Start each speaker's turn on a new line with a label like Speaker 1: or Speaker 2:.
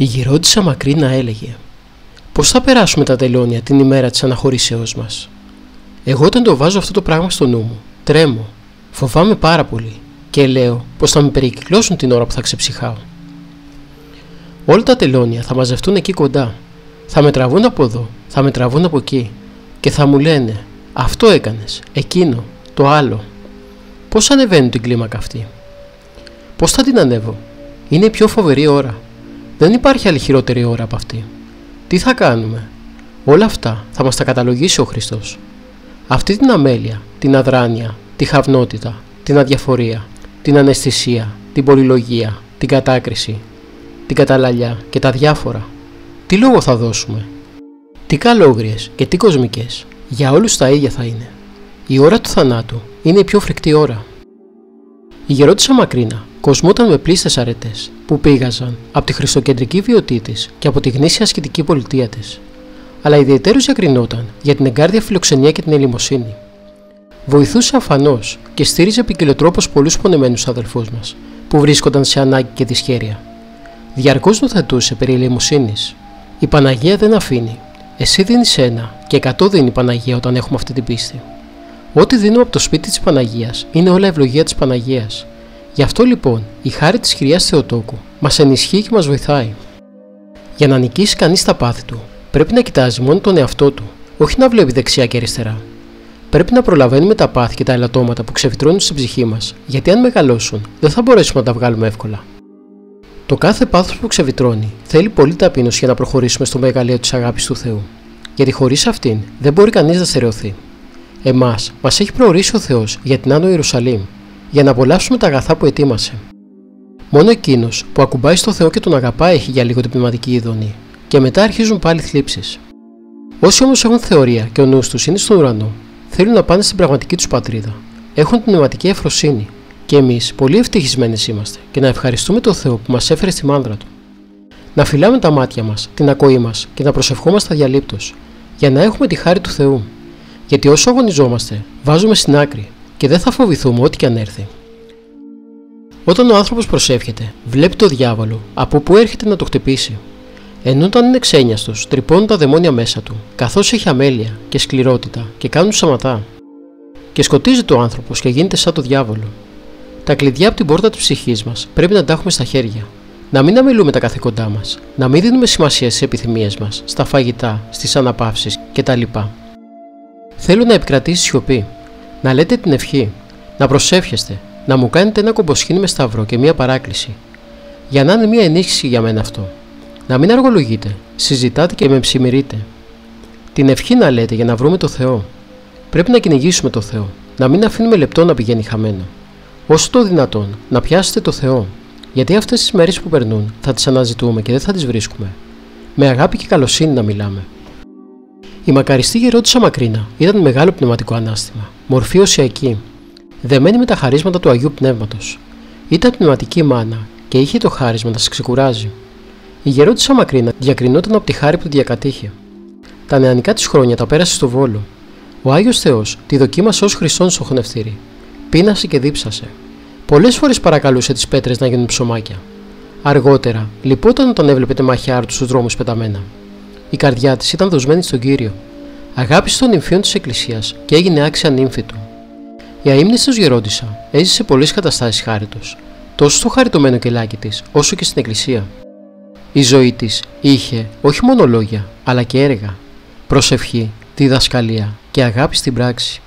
Speaker 1: Η γερόντισσα Μακρίνα έλεγε: «Πώς θα περάσουμε τα τελώνια την ημέρα της αναχωρήσεώς μας?» Εγώ όταν το βάζω αυτό το πράγμα στο νου μου, τρέμω, φοβάμαι πάρα πολύ και λέω πως θα με περικυκλώσουν την ώρα που θα ξεψυχάω. Όλα τα τελώνια θα μαζευτούν εκεί κοντά, θα με τραβούν από εδώ, θα με τραβούν από εκεί και θα μου λένε: «Αυτό έκανες, εκείνο, το άλλο». Πώς ανεβαίνουν την κλίμακα αυτή? Πώς θα την ανέβω? Είναι η πιο φοβερή ώρα. Δεν υπάρχει άλλη χειρότερη ώρα από αυτή. Τι θα κάνουμε? Όλα αυτά θα μας τα καταλογίσει ο Χριστός. Αυτή την αμέλεια, την αδράνεια, τη χαυνότητα, την αδιαφορία, την αναισθησία, την πολυλογία, την κατάκριση, την καταλαλιά και τα διάφορα. Τι λόγο θα δώσουμε? Τι καλόγριες και τι κοσμικές, για όλους τα ίδια θα είναι. Η ώρα του θανάτου είναι η πιο φρικτή ώρα. Η γερόντισσα Μακρίνα κοσμόταν με πλήστες αρετές που πήγαζαν από τη χριστοκεντρική βιωτή της και από τη γνήσια ασκητική πολιτεία της, αλλά ιδιαιτέρως διακρινόταν για την εγκάρδια φιλοξενία και την ελεημοσύνη. Βοηθούσε αφανώς και στήριζε ποικιλοτρόπως πολλούς πονεμένους αδελφούς μας που βρίσκονταν σε ανάγκη και δυσχέρεια. Διαρκώς νοθετούσε περί ελεημοσύνης. Η Παναγία δεν αφήνει. Εσύ δίνεις ένα και 100 δίνει η Παναγία όταν έχουμε αυτή την πίστη. Ό,τι δίνουμε από το σπίτι της Παναγίας είναι όλα ευλογία της Παναγίας. Γι' αυτό λοιπόν η χάρη της Κυριάς Θεοτόκου μας ενισχύει και μας βοηθάει. Για να νικήσει κανείς τα πάθη του, πρέπει να κοιτάζει μόνο τον εαυτό του, όχι να βλέπει δεξιά και αριστερά. Πρέπει να προλαβαίνουμε τα πάθη και τα ελαττώματα που ξεφυτρώνουν στην ψυχή μας, γιατί αν μεγαλώσουν, δεν θα μπορέσουμε να τα βγάλουμε εύκολα. Το κάθε πάθος που ξεφυτρώνει θέλει πολύ ταπείνωση για να προχωρήσουμε στο μεγαλείο της αγάπης του Θεού, γιατί χωρίς αυτήν δεν μπορεί κανείς να στερεωθεί. Εμάς μας έχει προορίσει ο Θεός για την Άνω Ιερουσαλήμ, για να απολαύσουμε τα αγαθά που ετοίμασε. Μόνο εκείνος που ακουμπάει στο Θεό και τον αγαπάει έχει για λίγο την πνευματική ειδονή, και μετά αρχίζουν πάλι θλίψεις. Όσοι όμως έχουν θεωρία και ο νους τους είναι στον ουρανό, θέλουν να πάνε στην πραγματική τους πατρίδα, έχουν την πνευματική ευφροσύνη, και εμείς πολύ ευτυχισμένοι είμαστε και να ευχαριστούμε τον Θεό που μας έφερε στη μάνδρα του. Να φυλάμε τα μάτια μας, την ακοή μας και να προσευχόμαστε αδιαλείπτως, για να έχουμε τη χάρη του Θεού. Γιατί όσο αγωνιζόμαστε, βάζουμε στην άκρη και δεν θα φοβηθούμε ό,τι και αν έρθει. Όταν ο άνθρωπος προσεύχεται, βλέπει το διάβολο από που έρχεται να το χτυπήσει. Ενώ όταν είναι ξένιαστος, τρυπώνουν τα δαιμόνια μέσα του, καθώς έχει αμέλεια και σκληρότητα και κάνουν σαματά. Και σκοτίζεται ο άνθρωπος και γίνεται σαν το διάβολο. Τα κλειδιά από την πόρτα της ψυχής μας πρέπει να τα έχουμε στα χέρια. Να μην αμελούμε τα καθήκοντά μας, να μην δίνουμε σημασία στις επιθυμίες μας, στα φαγητά, στις αναπαύσεις κτλ. Θέλω να επικρατήσει σιωπή, να λέτε την ευχή, να προσεύχεστε, να μου κάνετε ένα κομποσχήνι με σταυρό και μία παράκληση. Για να είναι μία ενίσχυση για μένα αυτό. Να μην αργολογείτε, συζητάτε και με ψημυρείτε. Την ευχή να λέτε για να βρούμε το Θεό. Πρέπει να κυνηγήσουμε το Θεό, να μην αφήνουμε λεπτό να πηγαίνει χαμένο. Όσο το δυνατόν, να πιάσετε το Θεό, γιατί αυτές τις μέρες που περνούν θα τις αναζητούμε και δεν θα τις βρίσκουμε. Με αγάπη και καλοσύνη να μιλάμε. Η μακαριστή γερόντισσα Μακρίνα ήταν μεγάλο πνευματικό ανάστημα, μορφή οσιακή, δεμένη με τα χαρίσματα του Αγίου Πνεύματος. Ήταν πνευματική μάνα και είχε το χάρισμα να σας ξεκουράζει. Η γερόντισσα Μακρίνα διακρινόταν από τη χάρη που τη διακατήχε. Τα νεανικά της χρόνια τα πέρασε στο Βόλο. Ο Άγιος Θεός τη δοκίμασε ως χρυσόν στο χωνευτήρι. Πείνασε και δίψασε. Πολλές φορές παρακαλούσε τις πέτρες να γίνουν ψωμάκια. Αργότερα λυπόταν όταν έβλεπε τη μαχιάρ του στους δρόμους πεταμένα. Η καρδιά της ήταν δοσμένη στον Κύριο. Αγάπησε τον νυμφίον της Εκκλησίας και έγινε άξια νύμφη του. Η αείμνηστος γερόντισσα έζησε πολλές καταστάσεις χάριτος, τόσο στο χαριτωμένο κελάκι της, όσο και στην Εκκλησία. Η ζωή της είχε όχι μόνο λόγια, αλλά και έργα, προσευχή, διδασκαλία και αγάπη στην πράξη.